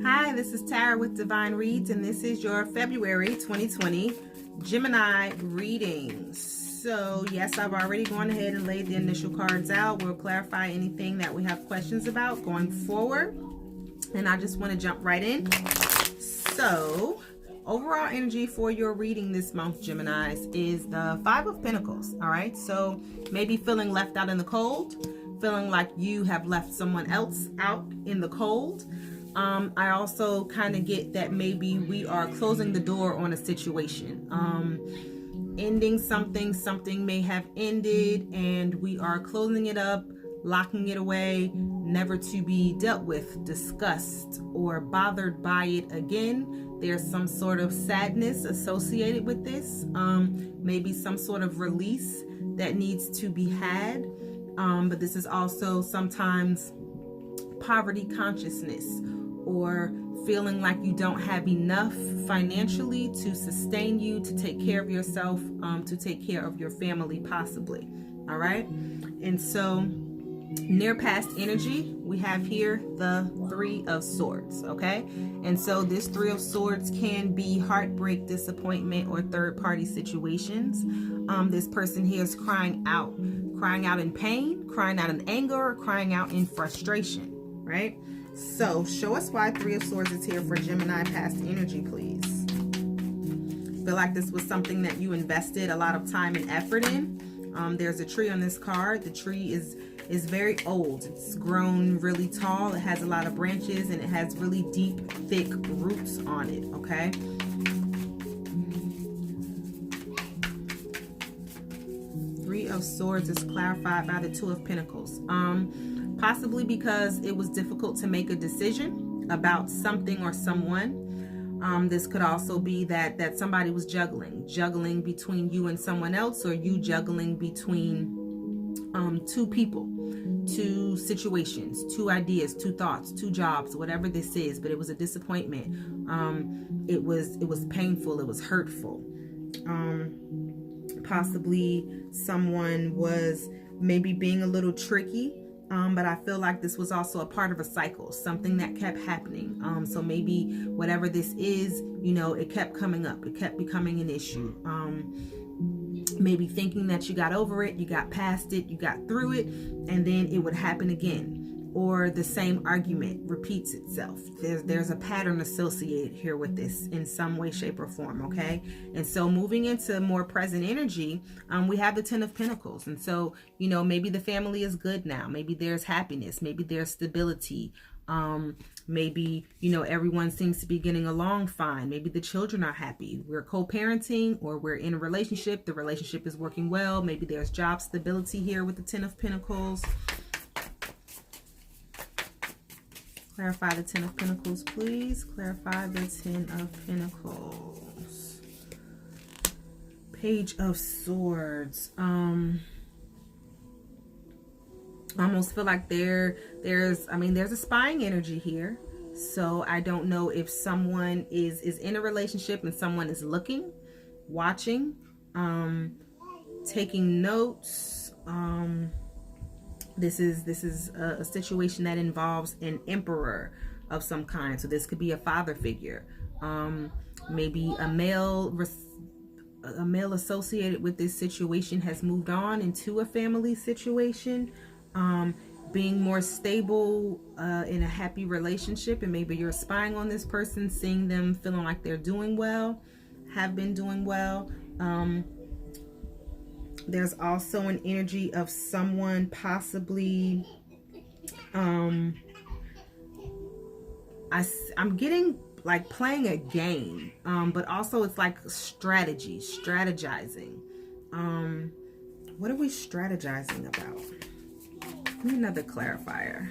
Hi, this is Tara with Divine Reads, and this is your February 2020 Gemini readings. So, yes, I've already gone ahead and laid the initial cards out. We'll clarify anything that we have questions about going forward. And I just want to jump right in. So, overall energy for your reading this month, Geminis, is the Five of Pentacles. All right, so maybe feeling left out in the cold, feeling like you have left someone else out in the cold. I also kind of get that maybe we are closing the door on a situation, ending something may have ended, and we are closing it up, locking it away, never to be dealt with, discussed, or bothered by it again. There's some sort of sadness associated with this, maybe some sort of release that needs to be had, but this is also sometimes poverty consciousness, or feeling like you don't have enough financially to sustain you, to take care of yourself, to take care of your family possibly. All right, and so near past energy, we have here the Three of Swords. Okay, and so this Three of Swords can be heartbreak, disappointment, or third party situations. This person here is crying out in pain, crying out in anger, or crying out in frustration, right? So show us why Three of Swords is here for Gemini past energy, please. Feel like this was something that you invested a lot of time and effort in. There's a tree on this card. The tree is very old. It's grown really tall. It has a lot of branches, and it has really deep, thick roots on it, okay? Three of Swords is clarified by the Two of Pentacles. Possibly because it was difficult to make a decision about something or someone. This could also be that somebody was juggling between you and someone else, or you juggling between two people, two situations, two ideas, two thoughts, two jobs, whatever this is. But it was a disappointment. It was painful. It was hurtful. Possibly someone was maybe being a little tricky. But I feel like this was also a part of a cycle, something that kept happening. So maybe whatever this is, it kept coming up. It kept becoming an issue. Maybe thinking that you got over it, you got past it, you got through it, and then it would happen again. Or the same argument repeats itself. There's a pattern associated here with this in some way, shape, or form, okay? And so moving into more present energy, we have the Ten of Pentacles. And so, maybe the family is good now. Maybe there's happiness. Maybe there's stability. Maybe, everyone seems to be getting along fine. Maybe the children are happy. We're co-parenting, or we're in a relationship. The relationship is working well. Maybe there's job stability here with the Ten of Pentacles. Clarify the Ten of Pentacles, please. Clarify the Ten of Pentacles. Page of Swords. I almost feel like there's a spying energy here. So I don't know if someone is in a relationship and someone is looking, watching, taking notes. This is a situation that involves an emperor of some kind. So this could be a father figure. Maybe a male associated with this situation has moved on into a family situation, being more stable in a happy relationship. And maybe you're spying on this person, seeing them, feeling like they're doing well, have been doing well. There's also an energy of someone possibly, I'm getting like playing a game, but also it's like strategizing. What are we strategizing about? Give me another clarifier.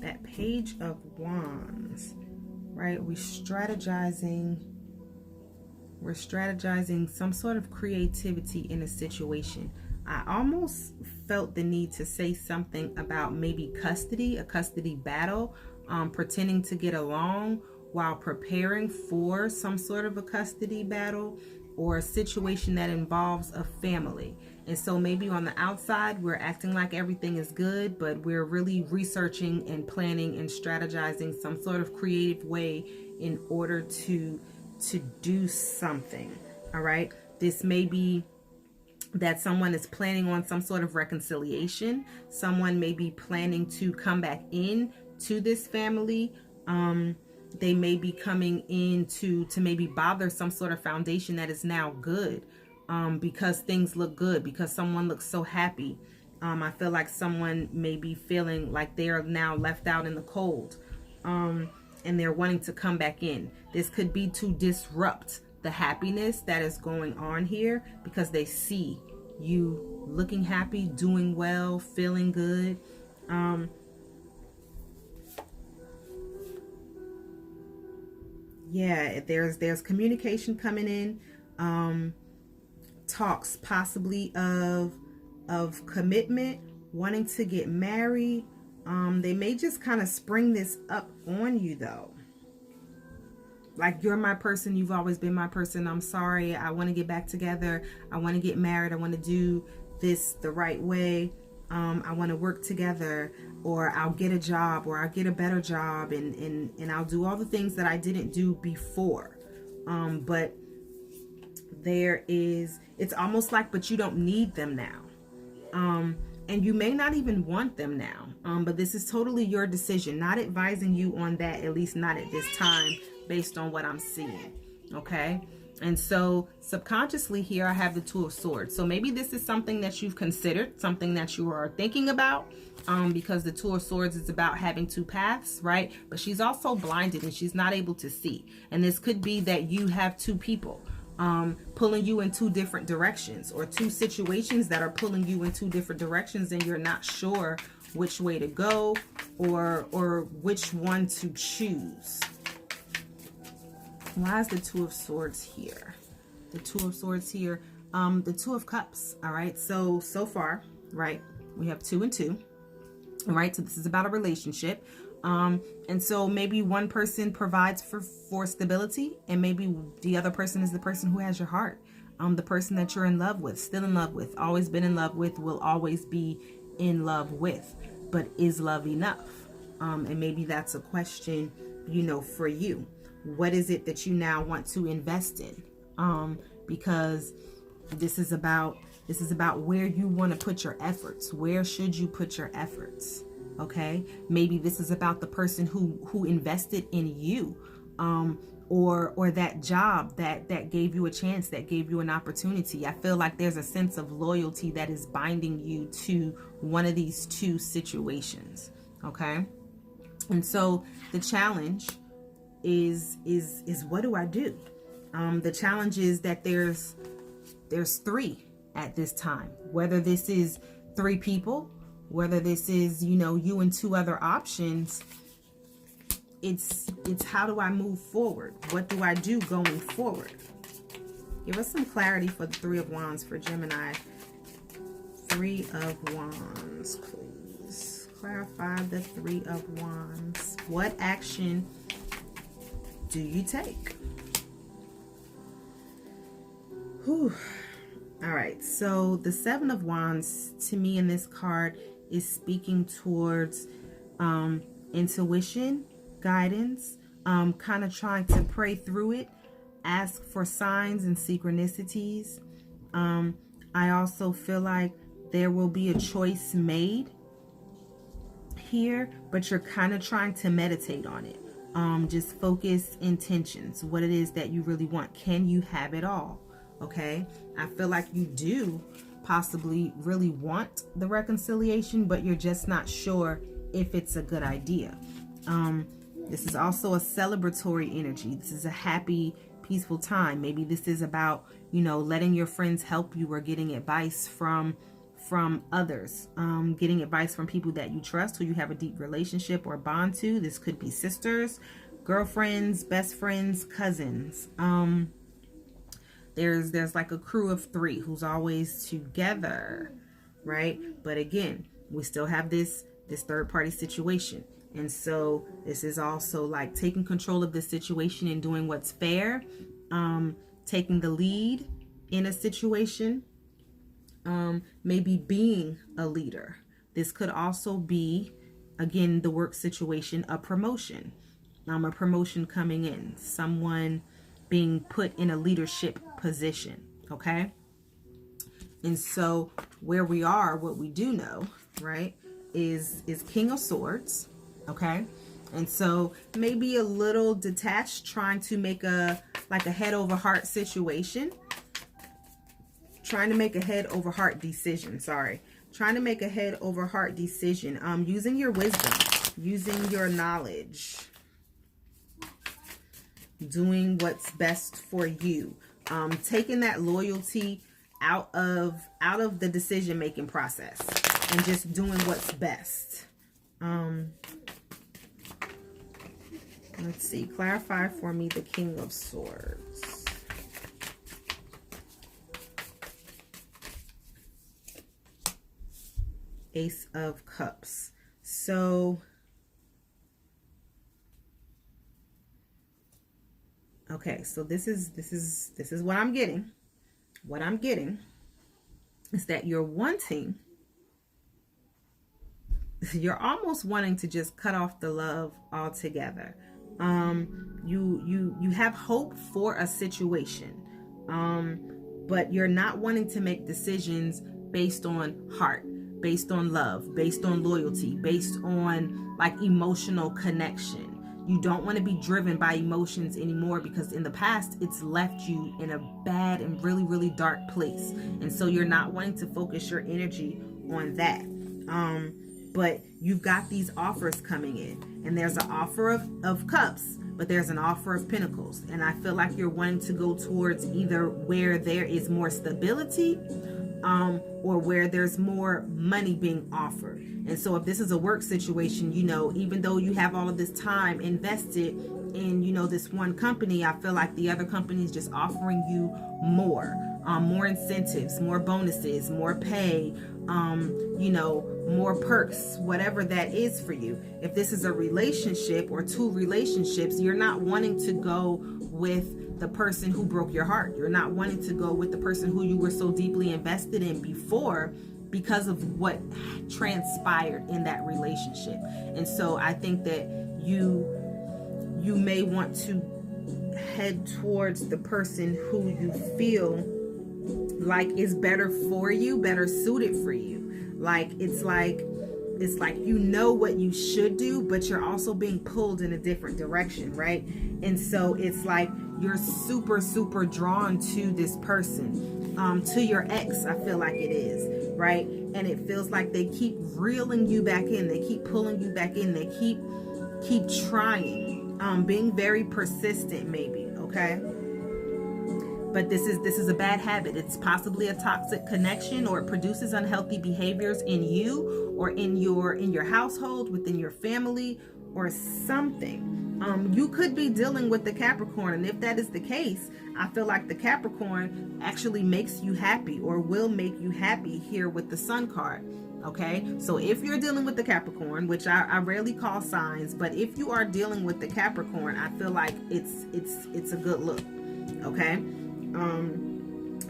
That Page of Wands. Right, we're strategizing some sort of creativity in a situation. I almost felt the need to say something about maybe a custody battle, pretending to get along while preparing for some sort of a custody battle or a situation that involves a family. And so maybe on the outside, we're acting like everything is good, but we're really researching and planning and strategizing some sort of creative way in order to do something. All right. This may be that someone is planning on some sort of reconciliation. Someone may be planning to come back in to this family. They may be coming in to maybe bother some sort of foundation that is now good, because things look good, because someone looks so happy. I feel like someone may be feeling like they are now left out in the cold, and they're wanting to come back in. This could be to disrupt the happiness that is going on here, because they see you looking happy, doing well, feeling good. Yeah, there's communication coming in, talks possibly of commitment, wanting to get married. They may just kind of spring this up on you though. Like, you're my person, you've always been my person, I'm sorry, I want to get back together, I want to get married, I want to do this the right way, I want to work together, or I'll get a job, or I'll get a better job, and I'll do all the things that I didn't do before. But it's almost like, but you don't need them now. And you may not even want them now. But this is totally your decision. Not advising you on that, at least not at this time, based on what I'm seeing. Okay? And so subconsciously here I have the Two of Swords. So maybe this is something that you've considered, something that you are thinking about, because the Two of Swords is about having two paths, right? But she's also blinded and she's not able to see. And this could be that you have two people pulling you in two different directions, or two situations that are pulling you in two different directions, and you're not sure which way to go or which one to choose. Why is the Two of Swords here? The Two of Swords here. The Two of Cups. All right. So far, right, we have 2 and 2. All right. So this is about a relationship. And so maybe one person provides for stability, and maybe the other person is the person who has your heart. The person that you're in love with, still in love with, always been in love with, will always be in love with. But is love enough? And maybe that's a question, for you. What is it that you now want to invest in? Because this is about where you want to put your efforts. Where should you put your efforts? Okay, maybe this is about the person who invested in you, or that job that gave you a chance, that gave you an opportunity. I feel like there's a sense of loyalty that is binding you to one of these two situations. Okay, and so the challenge is what do I do? The challenge is that there's 3 at this time. Whether this is 3 people, whether this is, you and 2 other options, it's how do I move forward? What do I do going forward? Give us some clarity for the 3 of Wands for Gemini. 3 of Wands, please. Clarify the 3 of Wands. What action do you take? Whew. All right, so the 7 of Wands to me in this card is speaking towards intuition, guidance, kind of trying to pray through it, ask for signs and synchronicities. I also feel like there will be a choice made here, but you're kind of trying to meditate on it. Just focus intentions, what it is that you really want. Can you have it all? Okay, I feel like you do possibly really want the reconciliation, but you're just not sure if it's a good idea. This is also a celebratory energy. This is a happy, peaceful time. Maybe this is about, letting your friends help you, or getting advice from others, getting advice from people that you trust, who you have a deep relationship or bond to. This could be sisters, girlfriends, best friends, cousins. There's like a crew of 3 who's always together, right? But again, we still have this third party situation. And so this is also like taking control of the situation and doing what's fair, taking the lead in a situation. maybe being a leader. This could also be, again, the work situation, a promotion coming in, someone being put in a leadership position. Okay. And so where we are, what we do know, right, is King of Swords. Okay. And so maybe a little detached, trying to make a head over heart situation. Trying to make a head over heart decision. Trying to make a head over heart decision. Using your wisdom, using your knowledge, doing what's best for you. Taking that loyalty out of the decision-making process and just doing what's best. Let's see. Clarify for me the King of Swords. Ace of Cups. So, okay, so this is what I'm getting. What I'm getting is that you're almost wanting to just cut off the love altogether. You have hope for a situation, but you're not wanting to make decisions based on heart, based on love, based on loyalty, based on like emotional connection. You don't want to be driven by emotions anymore, because in the past it's left you in a bad and really, really dark place. And so you're not wanting to focus your energy on that. But you've got these offers coming in, and there's an offer of cups, but there's an offer of pentacles. And I feel like you're wanting to go towards either where there is more stability, or where there's more money being offered. And so if this is a work situation, you know, even though you have all of this time invested in, you know, this one company, I feel like the other company is just offering you more incentives, more bonuses, more pay, you know, more perks, whatever that is for you. If this is a relationship or two relationships, you're not wanting to go with the person who broke your heart. You're not wanting to go with the person who you were so deeply invested in before, because of what transpired in that relationship. And so I think that you may want to head towards the person who you feel like is better for you, better suited for you. It's like you know what you should do, but you're also being pulled in a different direction, right? And so it's like you're super, super drawn to this person, to your ex, I feel like it is, right? And it feels like they keep reeling you back in, they keep pulling you back in, they keep trying, being very persistent maybe, okay? But this is a bad habit. It's possibly a toxic connection, or it produces unhealthy behaviors in you or in your household, within your family, or something. You could be dealing with the Capricorn, and if that is the case, I feel like the Capricorn actually makes you happy, or will make you happy here with the Sun card. Okay, so if you're dealing with the Capricorn, which I rarely call signs, but if you are dealing with the Capricorn, I feel like it's a good look. Okay.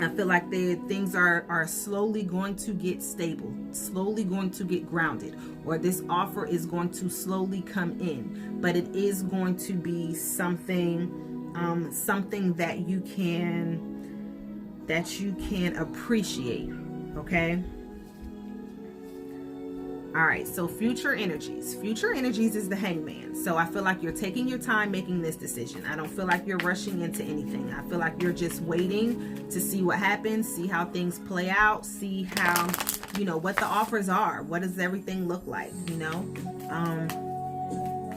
I feel like things are slowly going to get stable, slowly going to get grounded, or this offer is going to slowly come in, but it is going to be something that you can appreciate. Okay. All right, so future energies. Future energies is the Hangman. So I feel like you're taking your time making this decision. I don't feel like you're rushing into anything. I feel like you're just waiting to see what happens, see how things play out, see how, you know, what the offers are. What does everything look like, you know?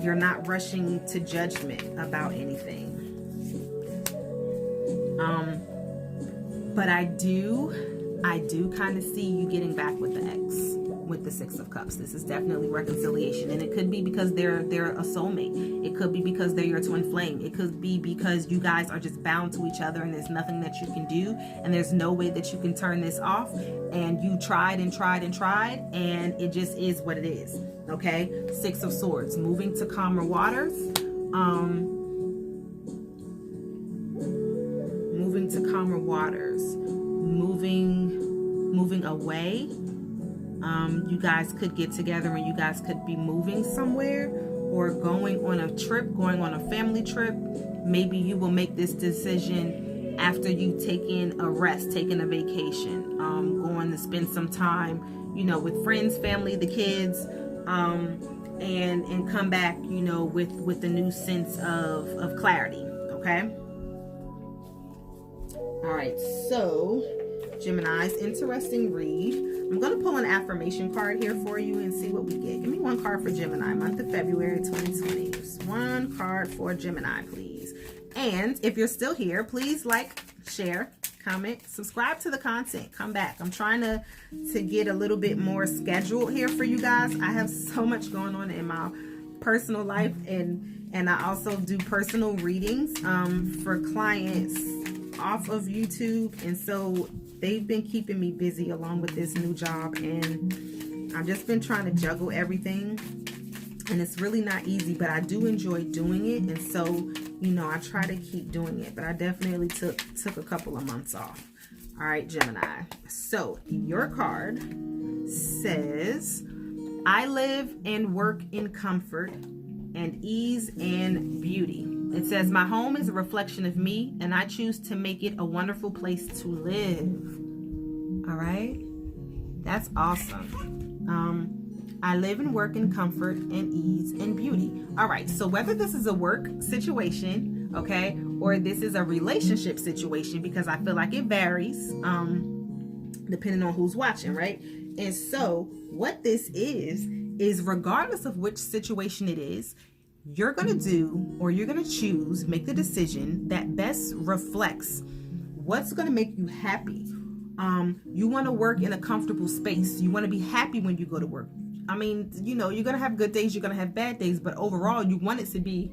You're not rushing to judgment about anything. But I do kind of see you getting back with the ex, with the Six of Cups. This is definitely reconciliation, and it could be because they're a soulmate. It could be because they're your twin flame. It could be because you guys are just bound to each other, and there's nothing that you can do, and there's no way that you can turn this off, and you tried and tried and tried, and it just is what it is. Okay, Six of Swords, moving to calmer waters. Moving to calmer waters, moving moving away. You guys could get together and you guys could be moving somewhere or going on a trip, going on a family trip. Maybe you will make this decision after you've taken a rest, taking a vacation, going to spend some time, you know, with friends, family, the kids, and come back, you know, with a new sense of clarity. Okay. All right. So Gemini's interesting read. I'm going to pull an affirmation card here for you and see what we get. Give me one card for Gemini, month of February 2020. Just one card for Gemini, please. And if you're still here, please like, share, comment, subscribe to the content. Come back. I'm trying to get a little bit more scheduled here for you guys. I have so much going on in my personal life, and I also do personal readings for clients off of YouTube, and so they've been keeping me busy along with this new job, and I've just been trying to juggle everything, and it's really not easy, but I do enjoy doing it, and so, you know, I try to keep doing it, but I definitely took a couple of months off. All right, Gemini. So your card says, I live and work in comfort and ease and beauty. It says, my home is a reflection of me, and I choose to make it a wonderful place to live. All right. That's awesome. I live and work in comfort and ease and beauty. All right. So whether this is a work situation, okay, or this is a relationship situation, because I feel like it varies, depending on who's watching, right? And so what this is regardless of which situation it is, you're going to do, or you're going to choose, make the decision that best reflects what's going to make you happy. You want to work in a comfortable space. You want to be happy when you go to work. I mean, you know, you're going to have good days, you're going to have bad days, but overall you want it to be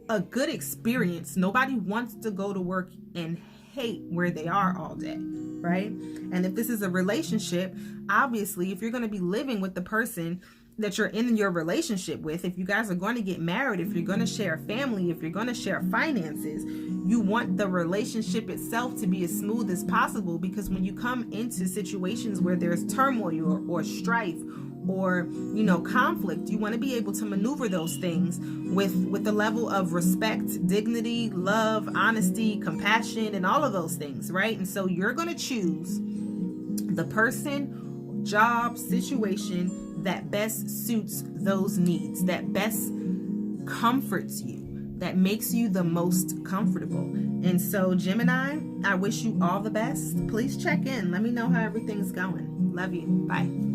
a good experience. Nobody wants to go to work and hate where they are all day, right? And if this is a relationship, obviously, if you're going to be living with the person that you're in your relationship with, if you guys are going to get married, if you're going to share a family, if you're going to share finances, you want the relationship itself to be as smooth as possible, because when you come into situations where there's turmoil or strife or, you know, conflict, you want to be able to maneuver those things with the level of respect, dignity, love, honesty, compassion, and all of those things, right? And so you're going to choose the person, job, situation that best suits those needs, that best comforts you, that makes you the most comfortable. And so Gemini, I wish you all the best. Please check in. Let me know how everything's going. Love you. Bye.